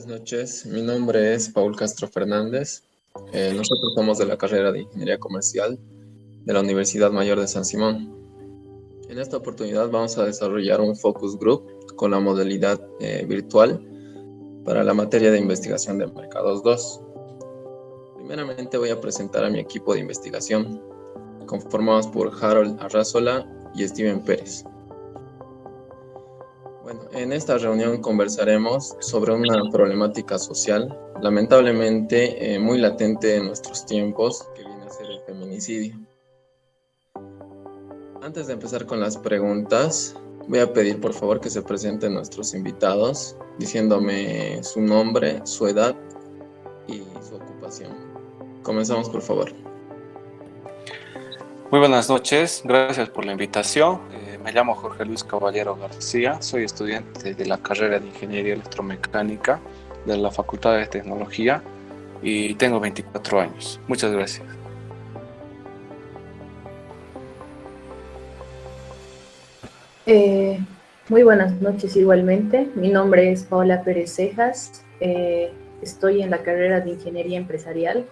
noches, mi nombre es Paul Castro Fernández. Nosotros somos de la carrera de Ingeniería Comercial de la Universidad Mayor de San Simón. En esta oportunidad vamos a desarrollar un focus group con la modalidad virtual para la materia de investigación de mercados 2. Primeramente voy a presentar a mi equipo de investigación, conformados por Harold Arrazola y Steven Pérez. Bueno, en esta reunión conversaremos sobre una problemática social, lamentablemente muy latente en nuestros tiempos, que viene a ser el feminicidio. Antes de empezar con las preguntas, voy a pedir por favor que se presenten nuestros invitados, diciéndome su nombre, su edad y su ocupación. Comenzamos, por favor. Muy buenas noches, gracias por la invitación. Me llamo Jorge Luis Caballero García, soy estudiante de la carrera de Ingeniería Electromecánica de la Facultad de Tecnología y tengo 24 años. Muchas gracias. Muy buenas noches igualmente. Mi nombre es Paola Pérez Cejas. Estoy en la carrera de Ingeniería Empresarial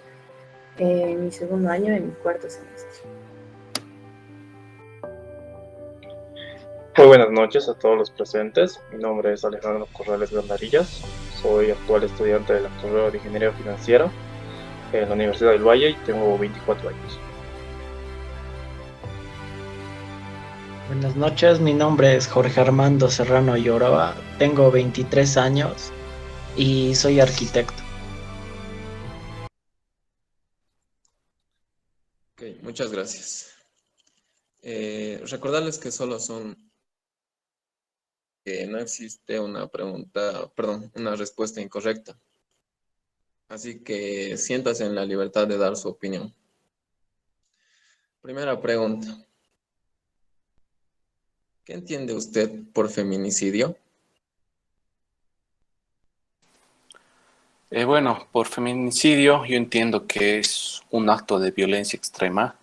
en mi segundo año, en mi cuarto semestre. Muy buenas noches a todos los presentes. Mi nombre es Alejandro Corrales Gandarillas. Soy actual estudiante de la carrera de Ingeniería Financiera en la Universidad del Valle y tengo 24 años. Buenas noches, mi nombre es Jorge Armando Serrano Lloroa, tengo 23 años y soy arquitecto. Ok, muchas gracias. Recordarles que no existe una una respuesta incorrecta. Así que siéntase en la libertad de dar su opinión. Primera pregunta. ¿Qué entiende usted por feminicidio? Bueno, por feminicidio yo entiendo que es un acto de violencia extrema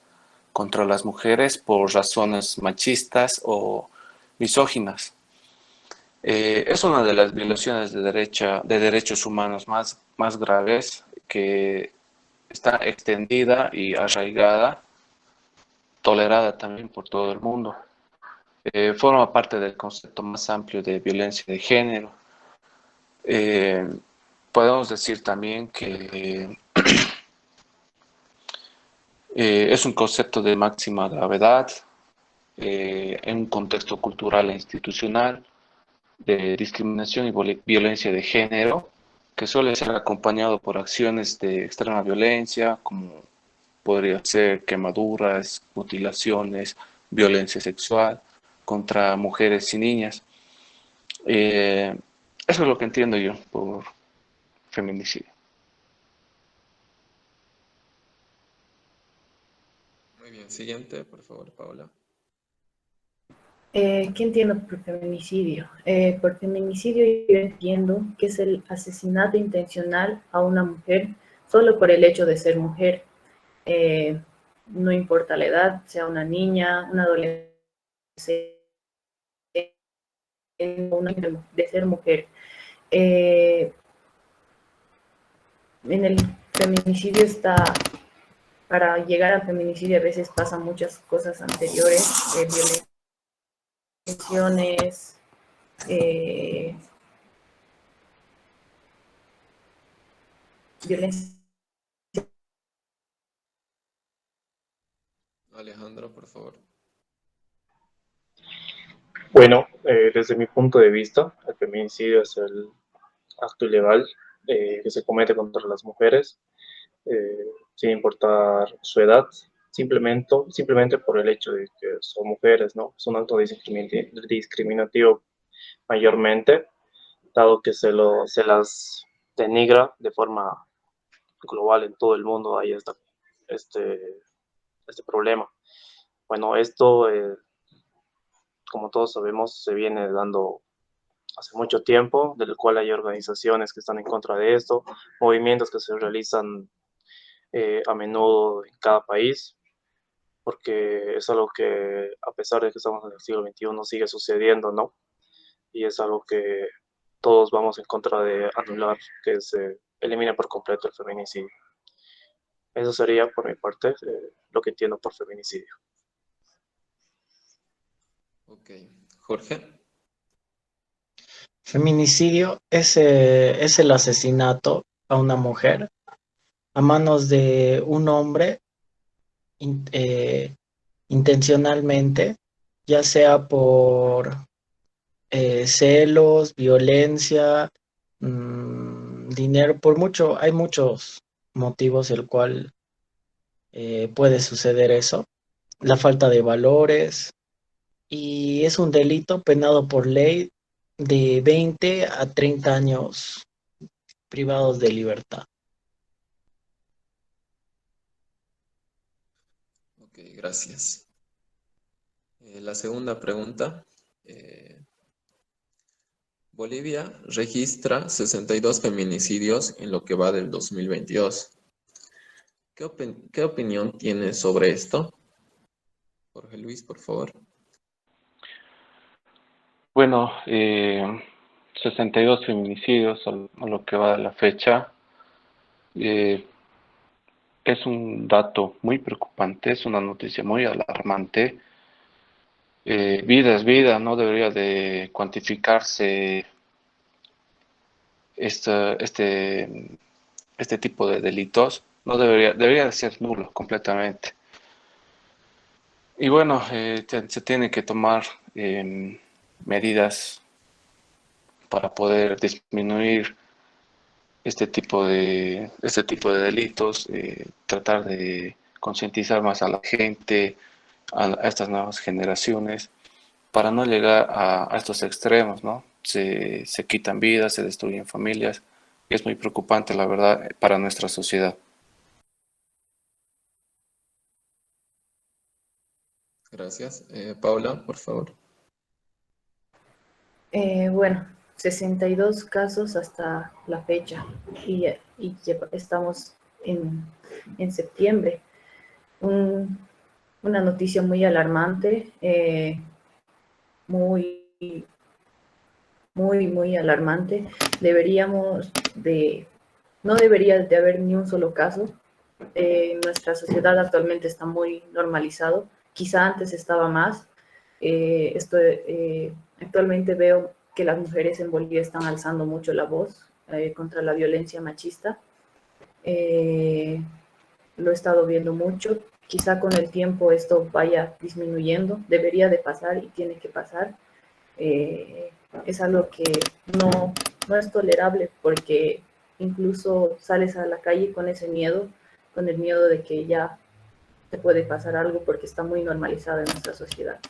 contra las mujeres por razones machistas o misóginas. Es una de las violaciones de derechos humanos más graves que está extendida y arraigada, tolerada también por todo el mundo. Forma parte del concepto más amplio de violencia de género. Eh, Podemos decir también que es un concepto de máxima gravedad en un contexto cultural e institucional de discriminación y violencia de género, que suele ser acompañado por acciones de extrema violencia, como podría ser quemaduras, mutilaciones, violencia sexual contra mujeres y niñas. Eh, Eso es lo que entiendo yo por feminicidio. Muy bien, siguiente, por favor, Paola. ¿Qué entiendo por feminicidio? Por feminicidio yo entiendo que es el asesinato intencional a una mujer solo por el hecho de ser mujer. No importa la edad, sea una niña, una adolescente, de ser mujer. En el feminicidio para llegar al feminicidio a veces pasan muchas cosas anteriores, violaciones, violencia. Alejandro, por favor. Bueno, desde mi punto de vista, el feminicidio es el acto ilegal que se comete contra las mujeres, sin importar su edad, simplemente por el hecho de que son mujeres, ¿no? Es un acto discriminativo mayormente, dado que se las denigra de forma global en todo el mundo. Hay este, este problema. Bueno, esto, como todos sabemos, se viene dando hace mucho tiempo, del cual hay organizaciones que están en contra de esto, movimientos que se realizan a menudo en cada país, porque es algo que, a pesar de que estamos en el siglo XXI, sigue sucediendo, ¿no? Y es algo que todos vamos en contra de anular que se elimine por completo el feminicidio. Eso sería por mi parte lo que entiendo por feminicidio. Ok. Jorge. Feminicidio es el asesinato a una mujer a manos de un hombre in- eh, intencionalmente, ya sea por celos, violencia, dinero, hay muchos motivos el cual puede suceder eso, la falta de valores, y es un delito penado por ley de 20 a 30 años privados de libertad. Ok, gracias. La segunda pregunta. eh, Bolivia registra 62 feminicidios en lo que va del 2022. ¿Qué opinión tienes sobre esto? Jorge Luis, por favor. Bueno, 62 feminicidios a lo que va de la fecha. Eh, es un dato muy preocupante, es una noticia muy alarmante. Vida es vida, no debería de cuantificarse este tipo de delitos, no debería de ser nulo completamente. Y bueno, se tiene que tomar medidas para poder disminuir este tipo de delitos, tratar de concientizar más a la gente, a estas nuevas generaciones, para no llegar a estos extremos, ¿no? Se quitan vidas, se destruyen familias, y es muy preocupante, la verdad, para nuestra sociedad. Gracias. Paula, por favor. Bueno, 62 casos hasta la fecha estamos en septiembre. Una noticia muy alarmante, muy, muy alarmante. No debería de haber ni un solo caso. Nuestra sociedad actualmente está muy normalizado. Quizá antes estaba más. Actualmente veo que las mujeres en Bolivia están alzando mucho la voz contra la violencia machista. Lo he estado viendo mucho. Quizá con el tiempo esto vaya disminuyendo. Debería de pasar y tiene que pasar. Es algo que no es tolerable porque incluso sales a la calle con ese miedo, con el miedo de que ya te puede pasar algo porque está muy normalizado en nuestra sociedad.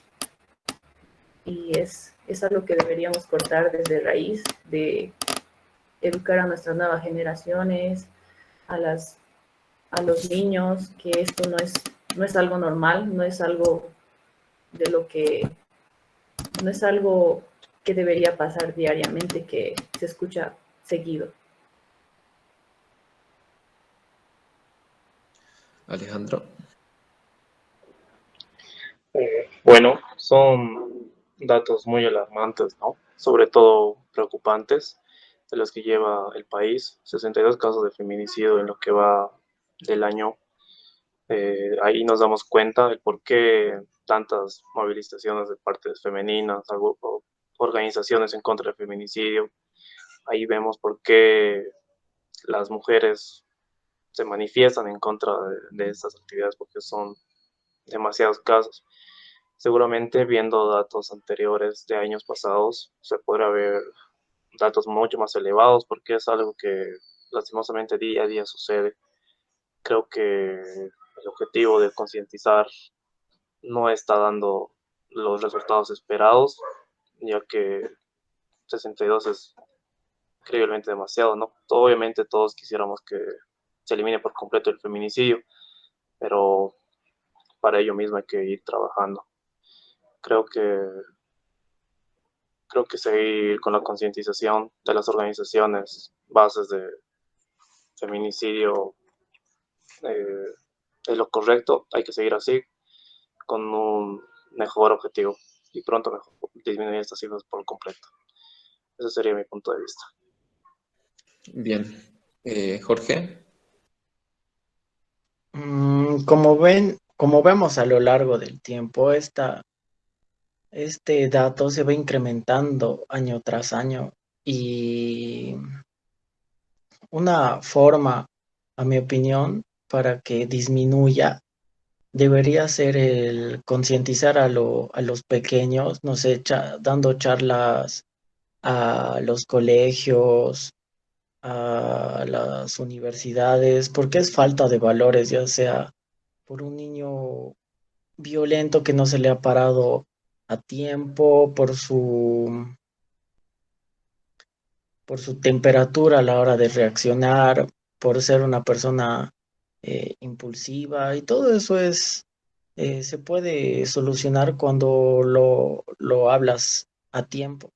Y es algo que deberíamos cortar desde raíz, de educar a nuestras nuevas generaciones, a los niños, que esto no es algo normal, no es algo de lo que, no es algo que debería pasar diariamente, que se escucha seguido. Alejandro. Bueno, son datos muy alarmantes, ¿no? Sobre todo preocupantes de los que lleva el país. 62 casos de feminicidio en lo que va del año. Ahí nos damos cuenta del por qué tantas movilizaciones de partes femeninas, organizaciones en contra del feminicidio. Ahí vemos por qué las mujeres se manifiestan en contra de estas actividades, porque son demasiados casos. Seguramente viendo datos anteriores de años pasados, se podrá ver datos mucho más elevados porque es algo que lastimosamente día a día sucede. Creo que el objetivo de concientizar no está dando los resultados esperados, ya que 62 es increíblemente demasiado, ¿no? Obviamente todos quisiéramos que se elimine por completo el feminicidio, pero para ello mismo hay que ir trabajando. Creo que Creo que seguir con la concientización de las organizaciones bases de feminicidio eh, es lo correcto. Hay que seguir así con un mejor objetivo y pronto mejor, disminuir estas cifras por completo. Ese sería mi punto de vista. Bien. Jorge. Como vemos a lo largo del tiempo, este dato se va incrementando año tras año y una forma, a mi opinión, para que disminuya debería ser el concientizar a los pequeños, no sé, dando charlas a los colegios, a las universidades, porque es falta de valores, ya sea por un niño violento que no se le ha parado a tiempo, por su temperatura a la hora de reaccionar, por ser una persona impulsiva y todo eso se puede solucionar cuando lo hablas a tiempo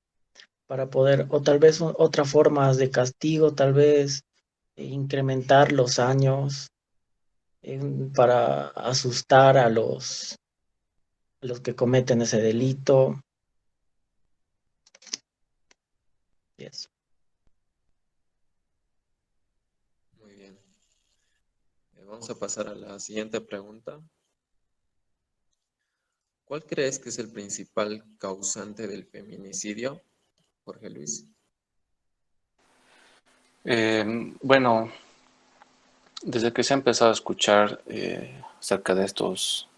para poder, o tal vez otra forma de castigo, tal vez incrementar los años para asustar a los que cometen ese delito. Y eso. Muy bien. Vamos a pasar a la siguiente pregunta. ¿Cuál crees que es el principal causante del feminicidio, Jorge Luis? Bueno, desde que se ha empezado a escuchar acerca de estos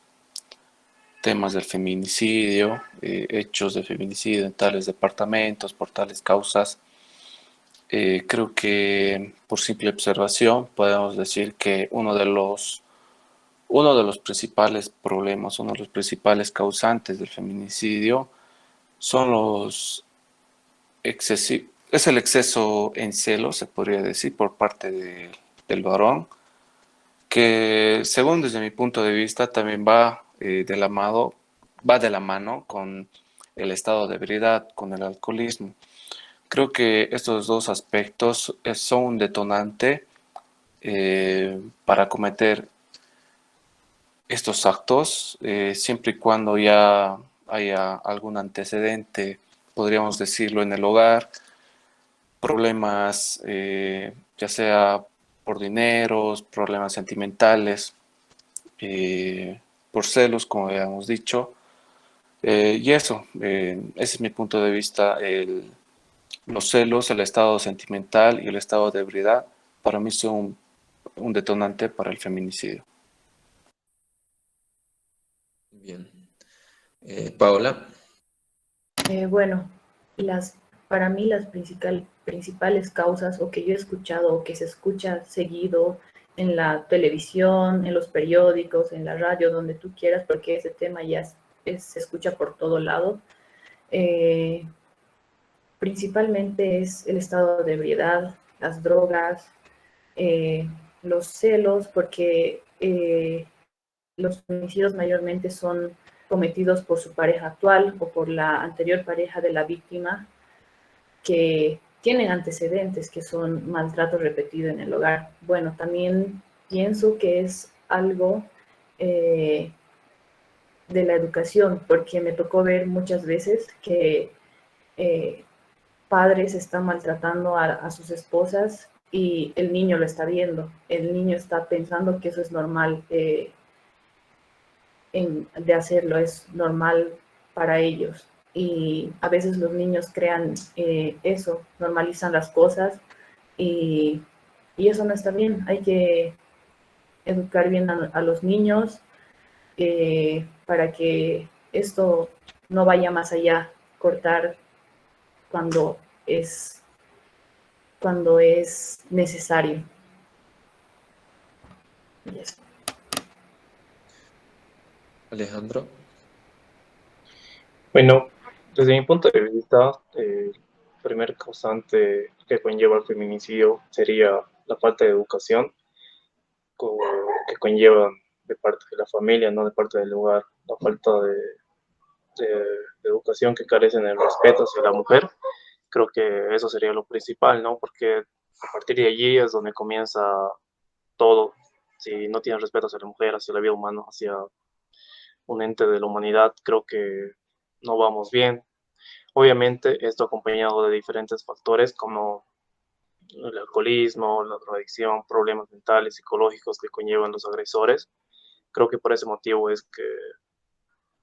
temas del feminicidio, hechos de feminicidio en tales departamentos, por tales causas, creo que por simple observación podemos decir que uno de los principales problemas, uno de los principales causantes del feminicidio son es el exceso en celo, se podría decir, por parte del varón, que según desde mi punto de vista también va de la mano con el estado de ebriedad, con el alcoholismo. Creo que estos dos aspectos son un detonante para cometer estos actos, siempre y cuando ya haya algún antecedente, podríamos decirlo, en el hogar, problemas ya sea por dineros, problemas sentimentales, por celos, como habíamos dicho. Y eso, ese es mi punto de vista. Los celos, el estado sentimental y el estado de ebriedad, para mí son un detonante para el feminicidio. Bien. Paola. Bueno, las, para mí las principales causas o que yo he escuchado o que se escucha seguido en la televisión, en los periódicos, en la radio, donde tú quieras, porque ese tema ya se escucha por todo lado, eh, principalmente es el estado de ebriedad, las drogas, eh, los celos, porque los femicidios mayormente son cometidos por su pareja actual o por la anterior pareja de la víctima, que tienen antecedentes que son maltrato repetido en el hogar. Bueno, también pienso que es algo eh, de la educación, porque me tocó ver muchas veces que eh, padres están maltratando a sus esposas y el niño lo está viendo, el niño está pensando que eso es normal de hacerlo, es normal para ellos. Y a veces los niños crean eso, normalizan las cosas y, y, eso no está bien. Hay que educar bien a los niños para que esto no vaya más allá, cortar cuando es, cuando es necesario. Yes. Alejandro. Bueno, desde mi punto de vista, el primer causante que conlleva el feminicidio sería la falta de educación que conlleva de parte de la familia, no de parte del hogar, la falta de educación que carecen el respeto hacia la mujer. Creo que eso sería lo principal, ¿no? Porque a partir de allí es donde comienza todo. Si no tienes respeto hacia la mujer, hacia la vida humana, hacia un ente de la humanidad, creo que no vamos bien. Obviamente esto acompañado de diferentes factores como el alcoholismo, la drogadicción, problemas mentales, psicológicos que conllevan los agresores. Creo que por ese motivo es que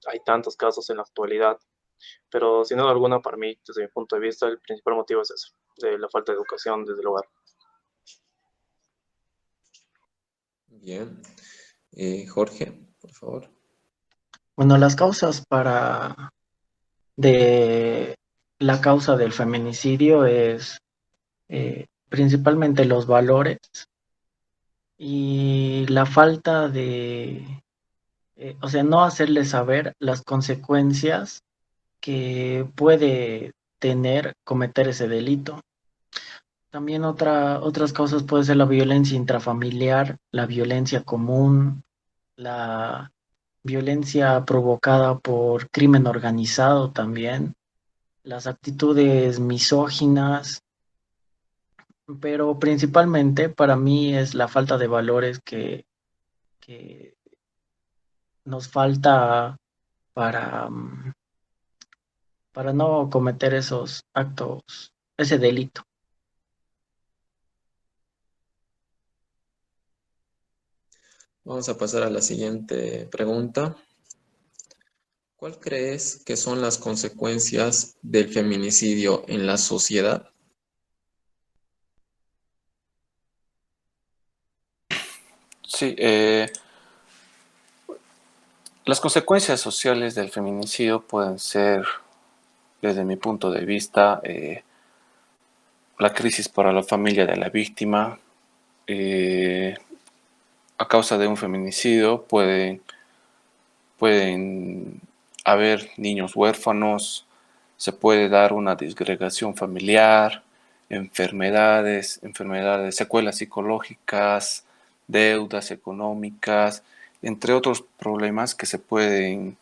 hay tantos casos en la actualidad, pero sin duda alguna para mí, desde mi punto de vista, el principal motivo es eso, de la falta de educación desde el hogar. Bien. Jorge, por favor. Bueno, las causas de la causa del feminicidio es principalmente los valores y la falta o sea, no hacerles saber las consecuencias que puede tener cometer ese delito. También otras causas puede ser la violencia intrafamiliar, la violencia común, la violencia provocada por crimen organizado también, las actitudes misóginas, pero principalmente para mí es la falta de valores que nos falta para, para no cometer esos actos, ese delito. Vamos a pasar a la siguiente pregunta. ¿Cuál crees que son las consecuencias del feminicidio en la sociedad? Sí, las consecuencias sociales del feminicidio pueden ser, desde mi punto de vista, la crisis para la familia de la víctima. eh, a causa de un feminicidio pueden haber niños huérfanos, se puede dar una disgregación familiar, enfermedades, secuelas psicológicas, deudas económicas, entre otros problemas que se pueden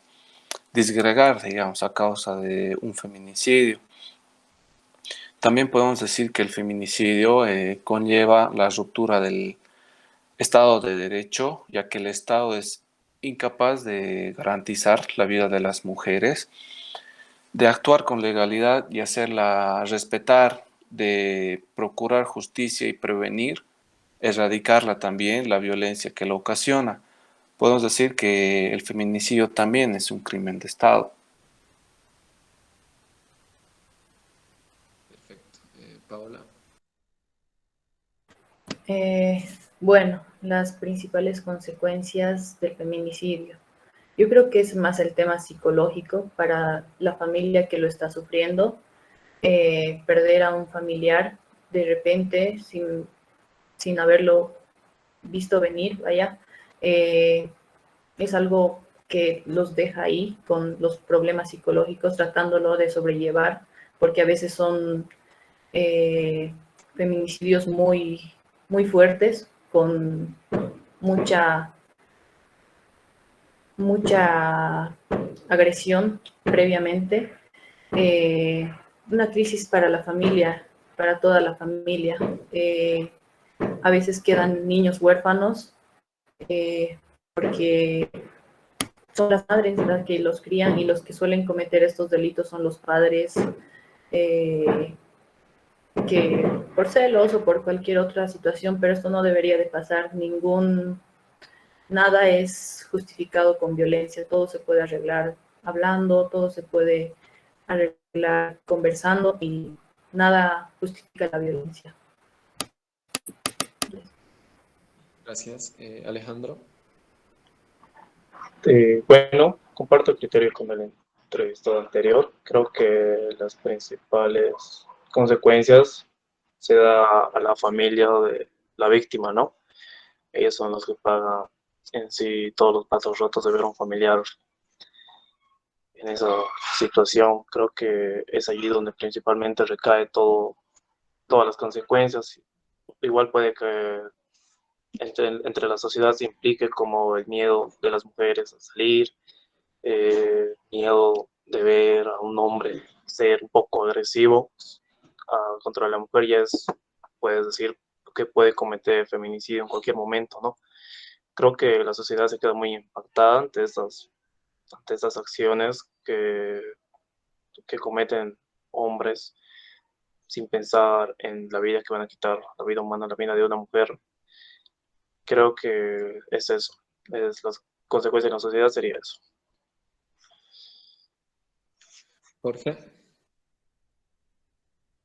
disgregar, digamos, a causa de un feminicidio. También podemos decir que el feminicidio conlleva la ruptura del Estado de Derecho, ya que el Estado es incapaz de garantizar la vida de las mujeres, de actuar con legalidad y hacerla respetar, de procurar justicia y prevenir, erradicarla también, la violencia que la ocasiona. Podemos decir que el feminicidio también es un crimen de Estado. Perfecto. Paola. Eh, bueno, las principales consecuencias del feminicidio. Yo creo que es más el tema psicológico para la familia que lo está sufriendo. Perder a un familiar de repente sin haberlo visto venir, vaya, es algo que los deja ahí con los problemas psicológicos, tratándolo de sobrellevar, porque a veces son feminicidios muy fuertes, con mucha, mucha agresión previamente, una crisis para la familia, para toda la familia. A veces quedan niños huérfanos porque son las madres las que los crían y los que suelen cometer estos delitos son los padres eh, que por celos o por cualquier otra situación, pero esto no debería de pasar. Nada es justificado con violencia, todo se puede arreglar hablando, todo se puede arreglar conversando y nada justifica la violencia. Gracias. Alejandro. Bueno, comparto el criterio con el entrevistado anterior. Creo que las principales consecuencias se da a la familia de la víctima, ¿no? Ellos son los que pagan en sí todos los platos rotos de ver a un familiar en esa situación. Creo que es allí donde principalmente recae todas las consecuencias. Igual puede que entre la sociedad se implique como el miedo de las mujeres a salir, miedo de ver a un hombre ser un poco agresivo contra la mujer, ya es, puedes decir, que puede cometer feminicidio en cualquier momento, ¿no? Creo que la sociedad se queda muy impactada ante estas acciones que cometen hombres sin pensar en la vida que van a quitar, la vida humana, la vida de una mujer. Creo que es eso, es las consecuencias de la sociedad sería eso. Jorge.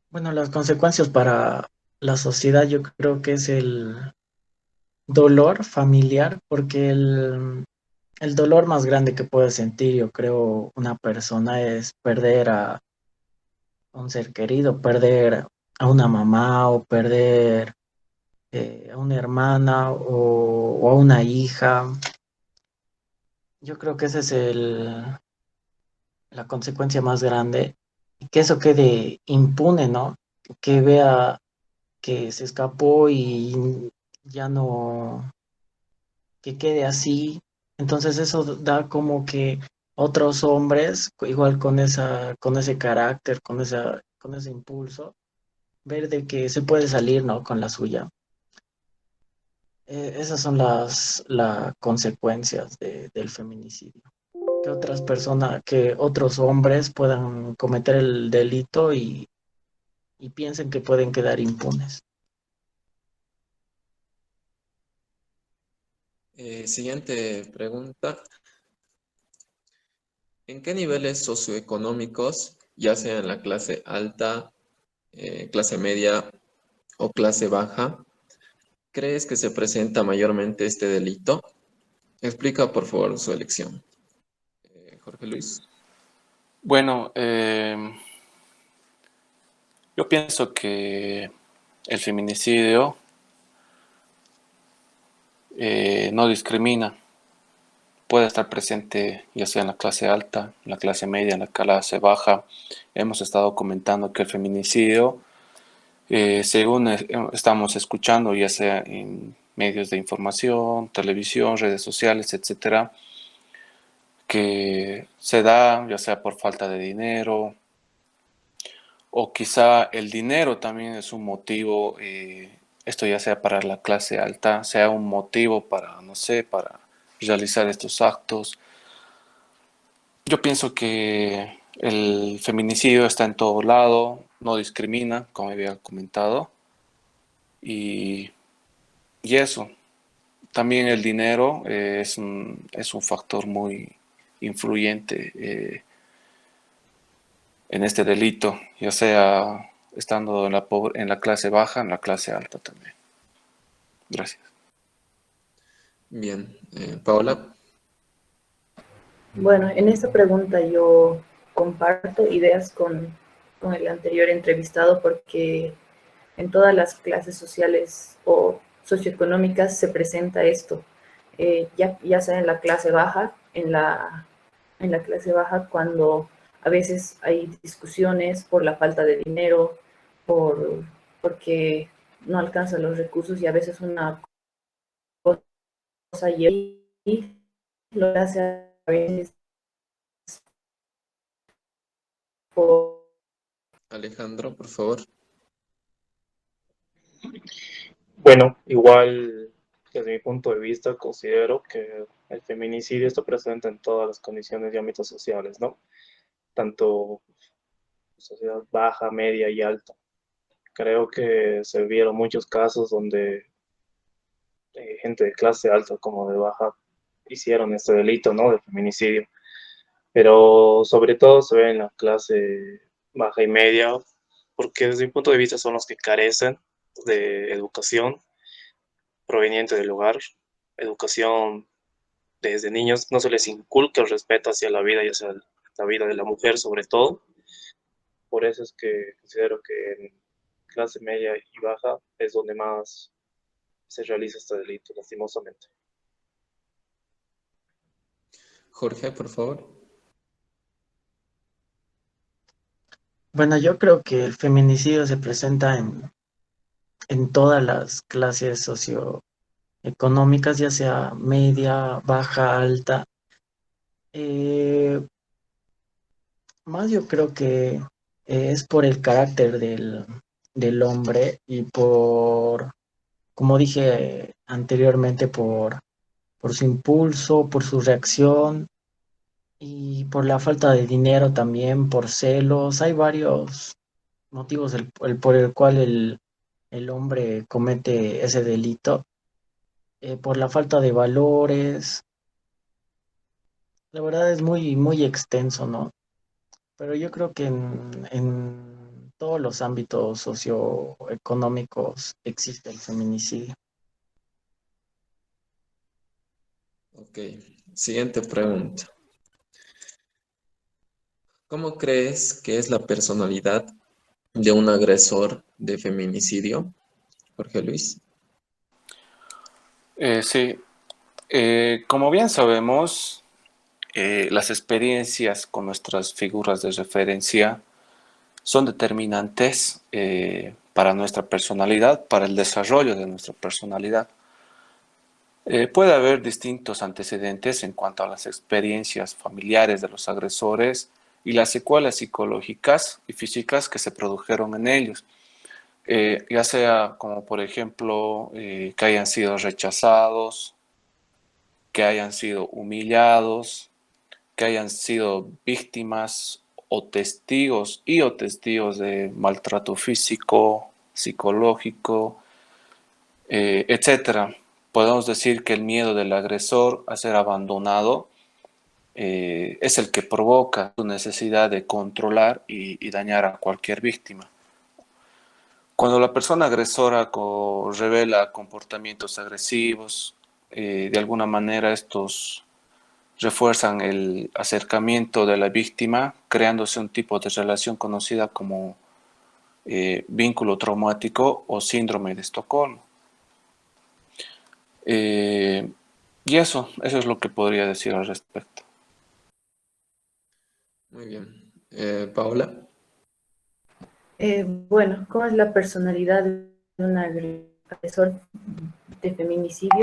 Bueno, las consecuencias para la sociedad yo creo que es el dolor familiar, porque el dolor más grande que puede sentir, yo creo, una persona es perder a un ser querido, perder a una mamá o perder a una hermana o a una hija. Yo creo que esa es la consecuencia más grande, y que eso quede impune, ¿no? Que vea que se escapó y ya no, que quede así. Entonces eso da como que otros hombres, igual con ese carácter, con ese impulso, ver de que se puede salir, ¿no? Con la suya. Esas son las consecuencias del feminicidio. Que otras personas, que otros hombres puedan cometer el delito y piensen que pueden quedar impunes. Siguiente pregunta. ¿En qué niveles socioeconómicos, ya sea en la clase alta, clase media o clase baja, crees que se presenta mayormente este delito? Explica, por favor, su elección. Jorge Luis. Bueno, yo pienso que el feminicidio no discrimina. Puede estar presente ya sea en la clase alta, en la clase media, en la clase baja. Hemos estado comentando que el feminicidio, según estamos escuchando, ya sea en medios de información, televisión, redes sociales, etcétera, que se da ya sea por falta de dinero, o quizá el dinero también es un motivo, esto ya sea para la clase alta, sea un motivo para, no sé, para realizar estos actos. Yo pienso que el feminicidio está en todo lado, no discrimina, como había comentado, y, y eso. También el dinero es un factor muy influyente en este delito, ya sea estando en en la clase baja, en la clase alta también. Gracias. Bien. Paola. Bueno, en esta pregunta yo comparto ideas con el anterior entrevistado porque en todas las clases sociales o socioeconómicas se presenta esto, ya sea en la clase baja, en la clase baja cuando a veces hay discusiones por la falta de dinero, porque no alcanzan los recursos y a veces una cosa y lo hace a veces por Alejandro, por favor. Bueno, igual desde mi punto de vista considero que el feminicidio está presente en todas las condiciones y ámbitos sociales, ¿no? Tanto sociedad baja, media y alta. Creo que se vieron muchos casos donde gente de clase alta como de baja hicieron este delito, ¿no? De feminicidio. Pero sobre todo se ve en la clase baja y media, porque desde mi punto de vista son los que carecen de educación proveniente del hogar, educación desde niños, no se les inculca el respeto hacia la vida y hacia la vida de la mujer sobre todo. Por eso es que considero que en clase media y baja es donde más se realiza este delito, lastimosamente. Jorge, por favor. Bueno, yo creo que el feminicidio se presenta en todas las clases socioeconómicas, ya sea media, baja, alta. Eh, Más yo creo que es por el carácter del hombre y como dije anteriormente, por su impulso, por su reacción. y por la falta de dinero también, por celos. Hay varios motivos por el cual el hombre comete ese delito. Por la falta de valores. La verdad es muy, muy extenso, ¿no? Pero yo creo que en todos los ámbitos socioeconómicos existe el feminicidio. Ok, siguiente pregunta. ¿Cómo crees que es la personalidad de un agresor de feminicidio, Jorge Luis? Sí, como bien sabemos, las experiencias con nuestras figuras de referencia son determinantes para nuestra personalidad, para el desarrollo de nuestra personalidad. Puede haber distintos antecedentes en cuanto a las experiencias familiares de los agresores y las secuelas psicológicas y físicas que se produjeron en ellos. Ya sea como por ejemplo que hayan sido rechazados, que hayan sido humillados, que hayan sido víctimas o testigos de maltrato físico, psicológico, etcétera. Podemos decir que el miedo del agresor a ser abandonado es el que provoca su necesidad de controlar y dañar a cualquier víctima. Cuando la persona agresora revela comportamientos agresivos, de alguna manera estos refuerzan el acercamiento de la víctima, creándose un tipo de relación conocida como vínculo traumático o síndrome de Estocolmo. Eh, y eso es lo que podría decir al respecto. Muy bien. Paola. Bueno, ¿cómo es la personalidad de un agresor de feminicidio?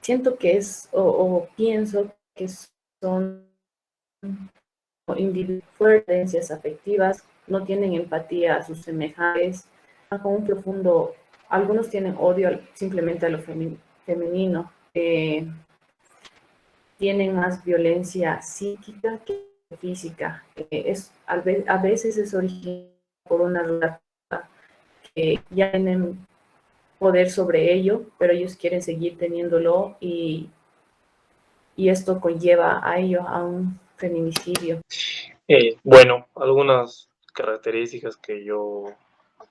Siento que o pienso que son individuos fuertes, afectivas, no tienen empatía a sus semejantes, con un profundo, algunos tienen odio simplemente a lo femenino, tienen más violencia psíquica que física. A veces es originado por una raza que ya tienen poder sobre ello, pero ellos quieren seguir teniéndolo y esto conlleva a ello a un feminicidio. Bueno, algunas características que yo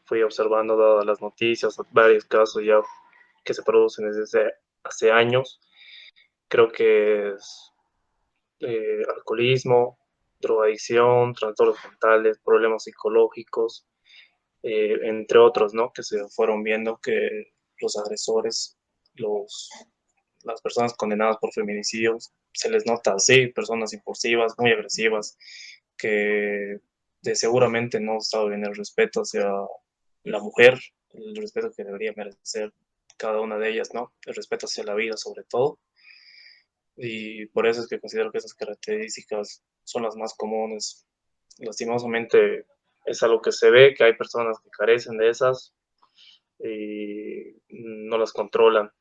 fui observando dadas las noticias, varios casos ya que se producen desde hace años, creo que es alcoholismo, drogadicción, trastornos mentales, problemas psicológicos, entre otros, ¿no? Que se fueron viendo que los agresores, los, las personas condenadas por feminicidios, se les nota así, personas impulsivas, muy agresivas, que seguramente no saben el respeto hacia la mujer, el respeto que debería merecer cada una de ellas, ¿no? El respeto hacia la vida sobre todo. Y por eso es que considero que esas características son las más comunes. Lastimosamente es algo que se ve, que hay personas que carecen de esas y no las controlan.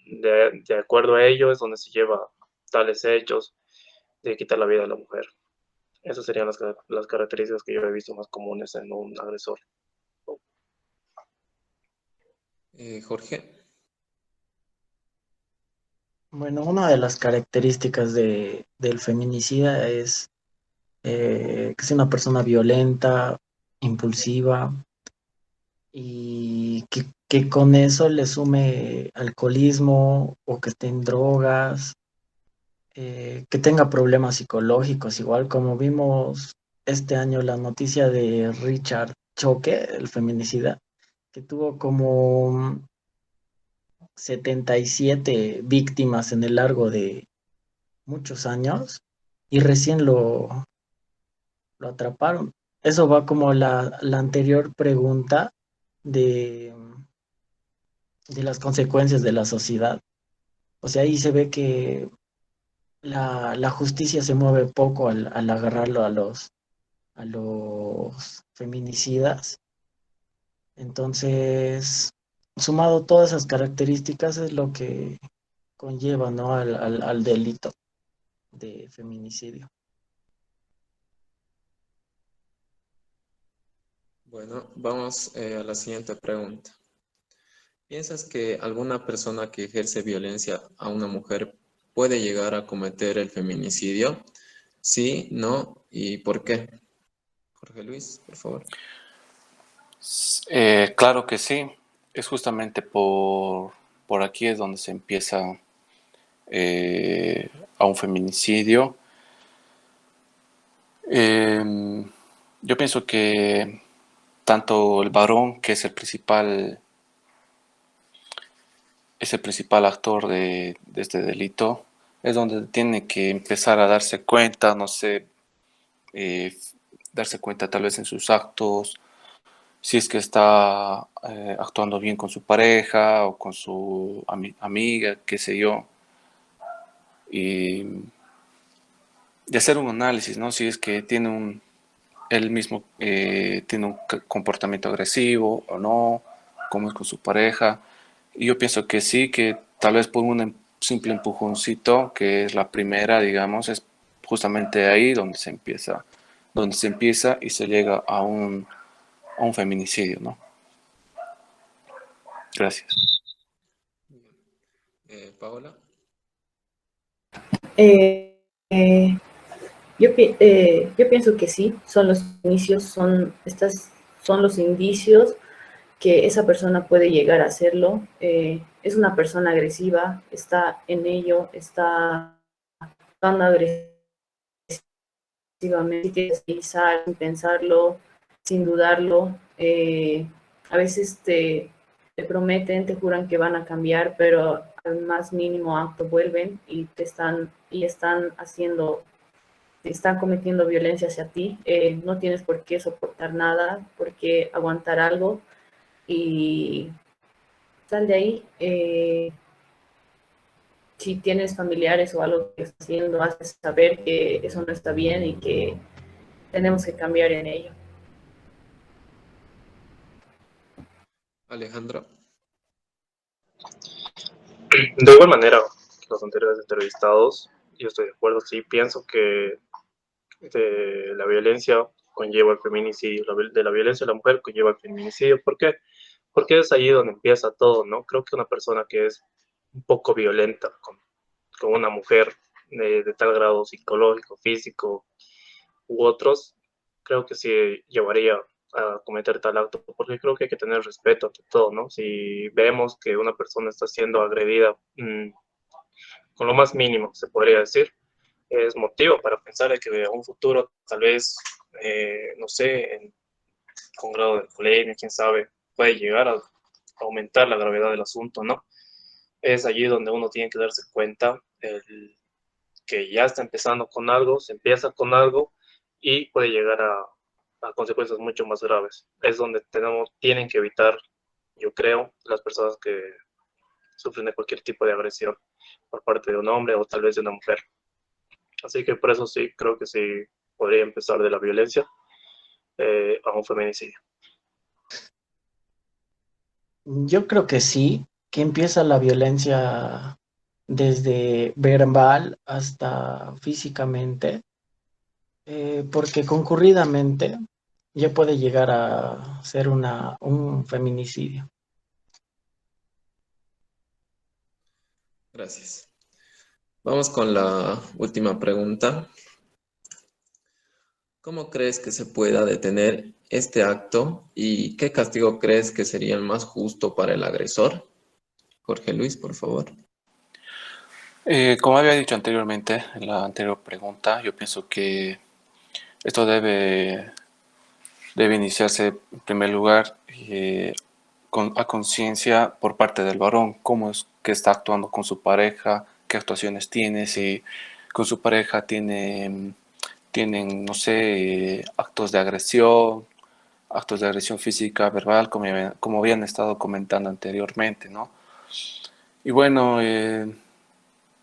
De acuerdo a ello es donde se lleva tales hechos de quitar la vida a la mujer. Esas serían las características que yo he visto más comunes en un agresor. Jorge. Bueno, una de las características del feminicida es que es una persona violenta, impulsiva y que con eso le sume alcoholismo o que esté en drogas, que tenga problemas psicológicos, igual como vimos este año la noticia de Richard Choque, el feminicida, que tuvo como 77 víctimas en el largo de muchos años y recién lo atraparon. Eso va como la anterior pregunta de, de las consecuencias de la sociedad. O sea, ahí se ve que la justicia se mueve poco al agarrarlo a los feminicidas. Entonces, sumado todas esas características es lo que conlleva, ¿no? al delito. de feminicidio. Bueno, vamos a la siguiente pregunta. ¿Piensas que alguna persona que ejerce violencia a una mujer puede llegar a cometer el feminicidio? Sí, no, ¿y por qué? Jorge Luis, por favor. Claro que sí. Es justamente por aquí es donde se empieza a un feminicidio. Yo pienso que tanto el varón, que es el principal actor de este delito, es donde tiene que empezar a darse cuenta, no sé, eh, darse cuenta tal vez en sus actos, si es que está actuando bien con su pareja o con su amiga, qué sé yo, y, y hacer un análisis, ¿no? Si es que él mismo tiene un comportamiento agresivo o no, cómo es con su pareja. Y yo pienso que sí, que tal vez por un simple empujoncito, que es la primera, digamos, es justamente ahí donde se empieza y se llega a un feminicidio, ¿no? Gracias. Paola. Eh, eh, yo pienso que sí, son los inicios, son los indicios que esa persona puede llegar a hacerlo. Es una persona agresiva, está en ello, está tan agresivamente, sin pensarlo, sin dudarlo. A veces te prometen, te juran que van a cambiar, pero al más mínimo acto vuelven y están cometiendo violencia hacia ti. No tienes por qué soportar nada, por qué aguantar algo y sal de ahí. Si tienes familiares o algo que estás haciendo, haces saber que eso no está bien y que tenemos que cambiar en ello. Alejandro. De igual manera, los anteriores entrevistados, yo estoy de acuerdo, sí, pienso que la violencia conlleva el feminicidio, de la violencia de la mujer conlleva el feminicidio. ¿Por qué? Porque es ahí donde empieza todo, ¿no? Creo que una persona que es un poco violenta con una mujer de tal grado psicológico, físico u otros, creo que sí llevaría a cometer tal acto, porque creo que hay que tener respeto ante todo, ¿no? Si vemos que una persona está siendo agredida con lo más mínimo, se podría decir, es motivo para pensar de que a un futuro, tal vez, no sé, con grado de alcoholemia, quién sabe, puede llegar a aumentar la gravedad del asunto, ¿no? Es allí donde uno tiene que darse cuenta que ya está empezando con algo, se empieza con algo y puede llegar a consecuencias mucho más graves. Es donde tienen que evitar, yo creo, las personas que sufren de cualquier tipo de agresión por parte de un hombre o tal vez de una mujer. Así que por eso sí, creo que sí podría empezar de la violencia a un feminicidio. Yo creo que sí, que empieza la violencia desde verbal hasta físicamente, porque concurridamente ya puede llegar a ser un feminicidio. Gracias. Vamos con la última pregunta. ¿Cómo crees que se pueda detener este acto y qué castigo crees que sería el más justo para el agresor? Jorge Luis, por favor. Como había dicho anteriormente en la anterior pregunta, yo pienso que esto debe iniciarse en primer lugar a conciencia por parte del varón, cómo es que está actuando con su pareja, qué actuaciones tiene, si con su pareja tienen, no sé, actos de agresión física, verbal, como habían estado comentando anteriormente, ¿no? Y bueno,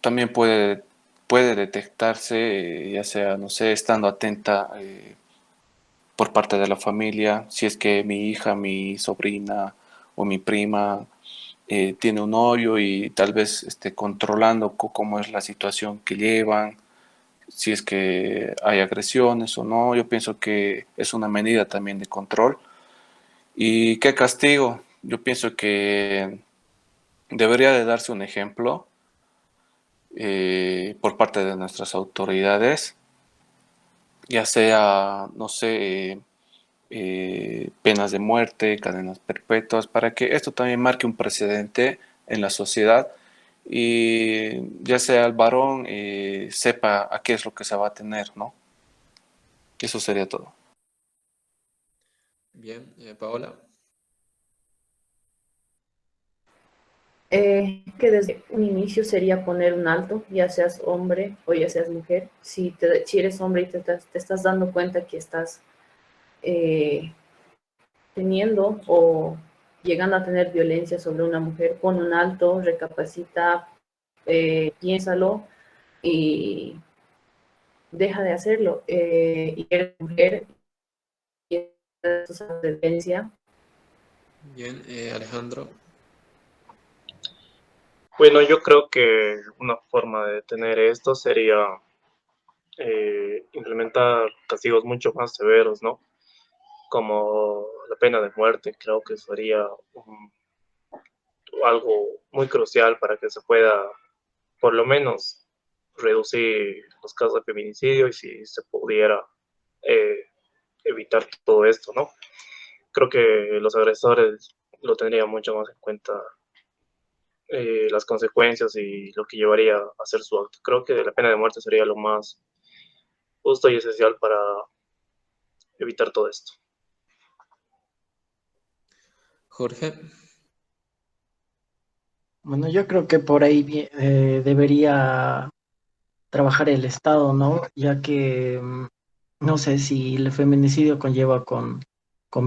también puede detectarse, ya sea, no sé, estando atenta por parte de la familia, si es que mi hija, mi sobrina o mi prima tiene un novio y tal vez esté controlando cómo es la situación que llevan, si es que hay agresiones o no. Yo pienso que es una medida también de control. ¿Y qué castigo? Yo pienso que debería de darse un ejemplo por parte de nuestras autoridades, ya sea, no sé, penas de muerte, cadenas perpetuas, para que esto también marque un precedente en la sociedad y ya sea el varón sepa a qué es lo que se va a tener, ¿no? Eso sería todo. Bien, Paola. Que desde un inicio sería poner un alto, ya seas hombre o ya seas mujer. Si eres hombre y te estás dando cuenta que estás eh, teniendo o llegando a tener violencia sobre una mujer, pon un alto, recapacita, piénsalo y deja de hacerlo. Y eres mujer y es tu violencia. Bien, Alejandro. Bueno, yo creo que una forma de detener esto sería implementar castigos mucho más severos, ¿no? Como la pena de muerte, creo que sería algo muy crucial para que se pueda, por lo menos, reducir los casos de feminicidio y si se pudiera eh, evitar todo esto, ¿no? Creo que los agresores lo tendrían mucho más en cuenta las consecuencias y lo que llevaría a hacer su acto. Creo que la pena de muerte sería lo más justo y esencial para evitar todo esto. Jorge. Bueno, yo creo que por ahí debería trabajar el Estado, ¿no? Ya que no sé si el feminicidio conlleva con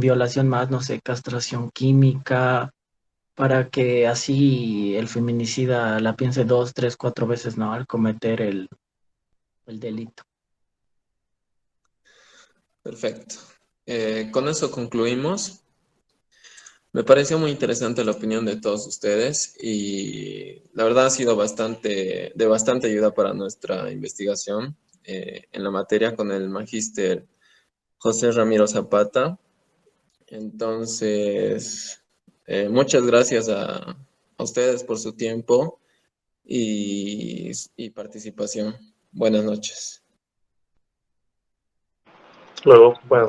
violación más, no sé, castración química, para que así el feminicida la piense dos, tres, cuatro veces, ¿no? Al cometer el delito. Perfecto. Con eso concluimos. Me pareció muy interesante la opinión de todos ustedes y la verdad ha sido de bastante ayuda para nuestra investigación en la materia con el magíster José Ramiro Zapata. Entonces, muchas gracias a ustedes por su tiempo y participación. Buenas noches. Luego, bueno,